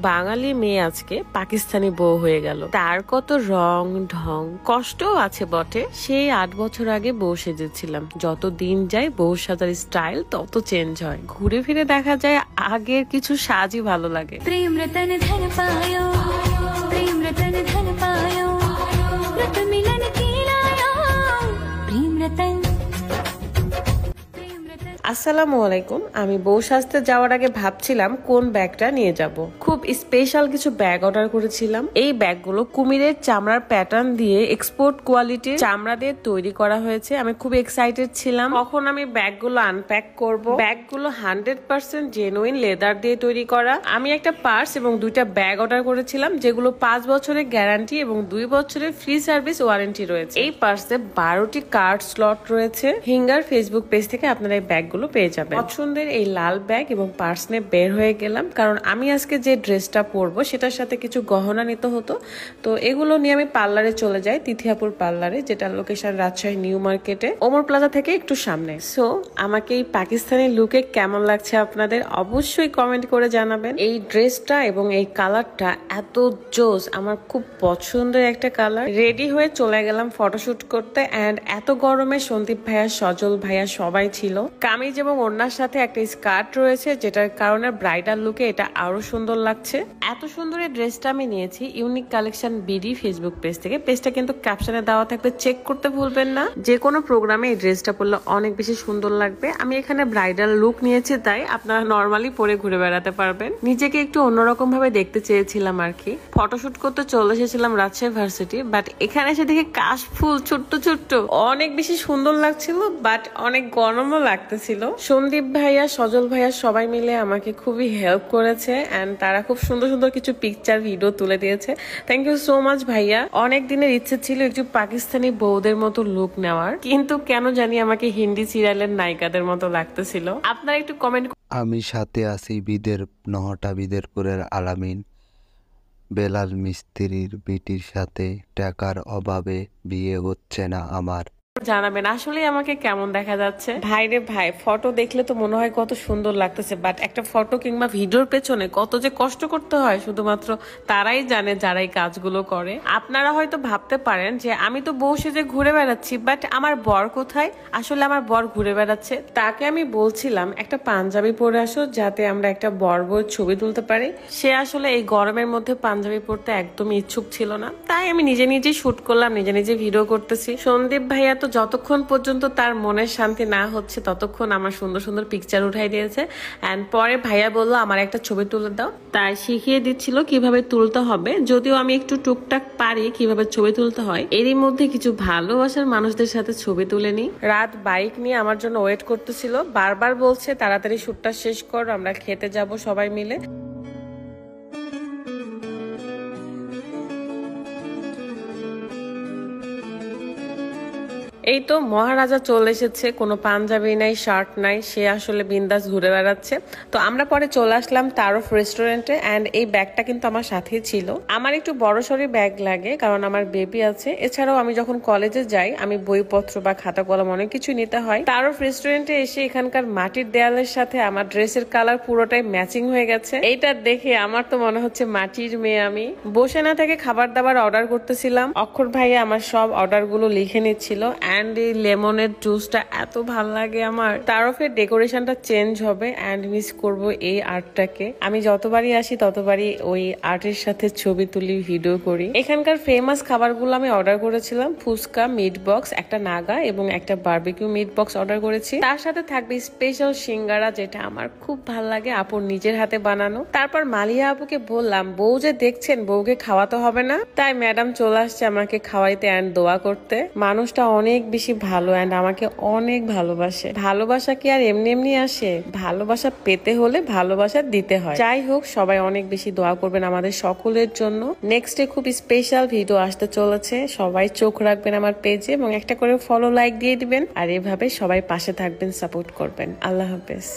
বাঙালি মেয়ে আজকে পাকিস্তানি বউ হয়ে গেল। তার কত রং ঢং কষ্টও আছে বটে। সেই 8 বছর আগে বউ সেজেছিলাম। যত দিন যায় বউ সাজার স্টাইল তত চেঞ্জ হয়। ঘুরে ফিরে দেখা যায় আগের কিছু সাজই ভালো লাগে। প্রেম রতন ধন পায়ো, প্রেম রতন ধন পায়ো, রত মিলন কি লায়ো, প্রেম রতন। আসসালামু আলাইকুম। আমি বউ সাজতে যাওয়ার আগে ভাবছিলাম কোন ব্যাগটা নিয়ে যাব। খুব স্পেশাল কিছু ব্যাগ অর্ডার করেছিলাম। এই ব্যাগগুলো কুমিরের চামড়ার প্যাটার্ন দিয়ে এক্সপোর্ট কোয়ালিটির চামড়া দিয়ে তৈরি করা হয়েছে। আমি খুব এক্সাইটেড ছিলাম কখন আমি ব্যাগগুলো আনপ্যাক করব। ব্যাগগুলো 100% জেনুইন লেদার দিয়ে তৈরি করা। আমি একটা পার্স এবং 2টা ব্যাগ অর্ডার করেছিলাম, যেগুলো 5 বছরের গ্যারান্টি এবং 2 বছরের ফ্রি সার্ভিস ওয়ারেন্টি রয়েছে। এই পার্সে 12টি কার্ড স্লট রয়েছে। হিঙ্গার ফেসবুক পেজ থেকে আপনারা এই ব্যাগ পেয়ে যাবেন। পছন্দের এই লাল ব্যাগ এবং পার্স নিয়ে বের হয়ে গেলাম, কারণ আমি আজকে যে ড্রেসটা পরবো সেটার সাথে কিছু গহনা নিতে হতো। তো এগুলো নিয়ে আমি পার্লারে চলে যাই, তিথিয়াপুর পার্লারে, যেটা লোকেশন রাজশাহী নিউ মার্কেটে, ওমর প্লাজা থেকে একটু সামনে। সো আমাকে এই পাকিস্তানি লুকে কেমন লাগছে আপনাদের অবশ্যই কমেন্ট করে জানাবেন। এই ড্রেসটা এবং এই কালারটা এত জোস, আমার খুব পছন্দের একটা কালার। রেডি হয়ে চলে গেলাম ফটোশুট করতে। এন্ড এত গরমে সন্দীপ ভাইয়া, সজল ভাইয়া সবাই ছিল। কামিজ এবং ওড়নার সাথে একটা স্কার্ট রয়েছে, যেটার কারণে ব্রাইডাল লুকে এটা আরো সুন্দর লাগছে। এত সুন্দর এই ড্রেসটা আমি নিয়েছি unique collection BD Facebook page থেকে। পেজটা কিন্তু ক্যাপশনে দেওয়া থাকবে, চেক করতে ভুলবেন না। যে কোনো প্রোগ্রামে এই ড্রেসটা পরলে অনেক বেশি সুন্দর লাগবে। আমি এখানে ব্রাইডাল লুক নিয়েছি, তাই আপনারা নর্মালি পরে ঘুরে বেড়াতে পারবেন। নিজেকে একটু অন্যরকম ভাবে দেখতে চেয়েছিলাম আর কি। ফটোশুট করতে চলে এসেছিলাম রাজশাহী ভার্সিটি, বাট এখানে এসে দেখে কাশফুল ছোট্ট ছোট্ট অনেক বেশি সুন্দর লাগছিল, বাট অনেক গরমও লাগতেছিল। সন্দীপ ভাইয়া, সজল ভাইয়া সবাই মিলে আমাকে খুবই হেল্প করেছে এন্ড তারা খুব সুন্দর সুন্দর কিছু পিকচার ভিডিও তুলে দিয়েছে। থ্যাংক ইউ সো মাচ ভাইয়া। অনেক দিনের ইচ্ছে ছিল একটু পাকিস্তানি বউদের মতো লুক নেওয়ার, কিন্তু কেন জানি আমাকে হিন্দি সিরিয়ালের নায়িকাদের মতো লাগতেছিল। আপনারা একটু কমেন্ট। আমি সাথে আছি বিদের নহটা বিদেরপুরের আলামিন। বেলাল মিস্ত্রির বিটির সাথে টাকার অভাবে বিয়ে হচ্ছে না আমার। জানাবেন আসলে আমাকে কেমন দেখা যাচ্ছে। ভাইরে ভাই, ফটো দেখলে তো মনে হয় কত সুন্দর লাগতেছে, বাট একটা ফটো কিংবা ভিডিওর পেছনে কত যে কষ্ট করতে হয় শুধুমাত্র তারাই জানে যারা এই কাজগুলো করে। আপনারা হয়তো ভাবতে পারেন যে আমি তো বউ সেজে ঘুরে বেড়াচ্ছি, বাট আমার বর কোথায়? আসলে আমার বর ঘুরে বেড়াচ্ছে। তাকে আমি বলছিলাম একটা পাঞ্জাবি পরে আসো, যাতে আমরা একটা বর বউয়ের ছবি তুলতে পারি। সে আসলে এই গরমের মধ্যে পাঞ্জাবি পরতে একদমই ইচ্ছুক ছিল না, তাই আমি নিজে নিজেই শুট করলাম, নিজে নিজে ভিডিও করতেছি। সন্দীপ ভাইয়া তো যতক্ষণ পর্যন্ত তার মনের শান্তি না হচ্ছে ততক্ষণ আমার সুন্দর সুন্দর পিকচার উঠাই দিয়েছে। এন্ড পরে ভাইয়া বললো আমার একটা ছবি তুলে দাও, তাই শিখিয়ে দিচ্ছিল কিভাবে তুলতে হবে। যদিও আমি একটু টুকটাক পারি কিভাবে ছবি তুলতে হয়। এরই মধ্যে কিছু ভালোবাসার মানুষদের সাথে ছবি তুলে নি। রাত বাইক নিয়ে আমার জন্য ওয়েট করতেছিল, বারবার বলছে তাড়াতাড়ি শুটটা শেষ কর, আমরা খেতে যাব সবাই মিলে। এই তো মহারাজা চলে এসেছে, কোনো পাঞ্জাবি নাই, শার্ট নাই, সে আসলে বিন্দাস ঘুরে বেড়াচ্ছে। তো আমরা পরে চলে আসলাম তারফ রেস্টুরেন্টে। এন্ড এই ব্যাগটা কিন্তু আমার সাথেই ছিল। আমার একটু বড়সড়ি ব্যাগ লাগে, কারণ আমার বেবি আছে। এছাড়াও আমি যখন কলেজে যাই আমি বইপত্র বা খাতা কলম অনেক কিছু নিতে হয়। তারফ রেস্টুরেন্টে এসে এখানকার মাটির দেয়ালের সাথে আমার ড্রেসের কালার পুরোটাই ম্যাচিং হয়ে গেছে। এইটা দেখে আমার তো মনে হচ্ছে মাটির মেয়ে আমি। বসে না থেকে খাবার দাবার অর্ডার করতেছিলাম। অক্ষর ভাইয়া আমার সব অর্ডার গুলো লিখে নিচ্ছিল। এন্ড এই লেমনের জুসটা এত ভাল লাগে আমার। তারফের ডেকোরেশনটা চেঞ্জ হবে এন্ড মিস করব এই আর্টটাকে। আমি যতবারই আসি ততবারই ওই আর্টের সাথে ছবি তুলি, ভিডিও করি। এখানকার ফেমাস খাবারগুলো আমি অর্ডার করেছিলাম, ফুচকা, মিট বক্স, একটা নাগা এবং একটা বারবিকিউ মিট বক্স অর্ডার করেছি। তার সাথে থাকবে স্পেশাল সিঙ্গারা, যেটা আমার খুব ভাল লাগে, আপুর নিজের হাতে বানানো। তারপর মালিয়া আপুকে বললাম বউ যে দেখছেন বউকে খাওয়াতে হবে না, তাই ম্যাডাম চলে আসছে আমাকে খাওয়াইতে এন্ড দোয়া করতে। মানুষটা অনেক বেশি ভালো এন্ড আমাকে অনেক ভালোবাসে। ভালোবাসা কি আর এমনি এমনি আসে? ভালোবাসা পেতে হলে ভালোবাসা দিতে হয়। যাই হোক, সবাই অনেক বেশি দোয়া করবেন আমাদের সকলের জন্য। নেক্সট ডে খুব স্পেশাল ভিডিও আসতে চলেছে, সবাই চোখ রাখবেন আমার পেজে এবং একটা করে ফলো লাইক দিয়ে দিবেন। আর এভাবে সবাই পাশে থাকবেন, সাপোর্ট করবেন। আল্লাহ হাফেজ।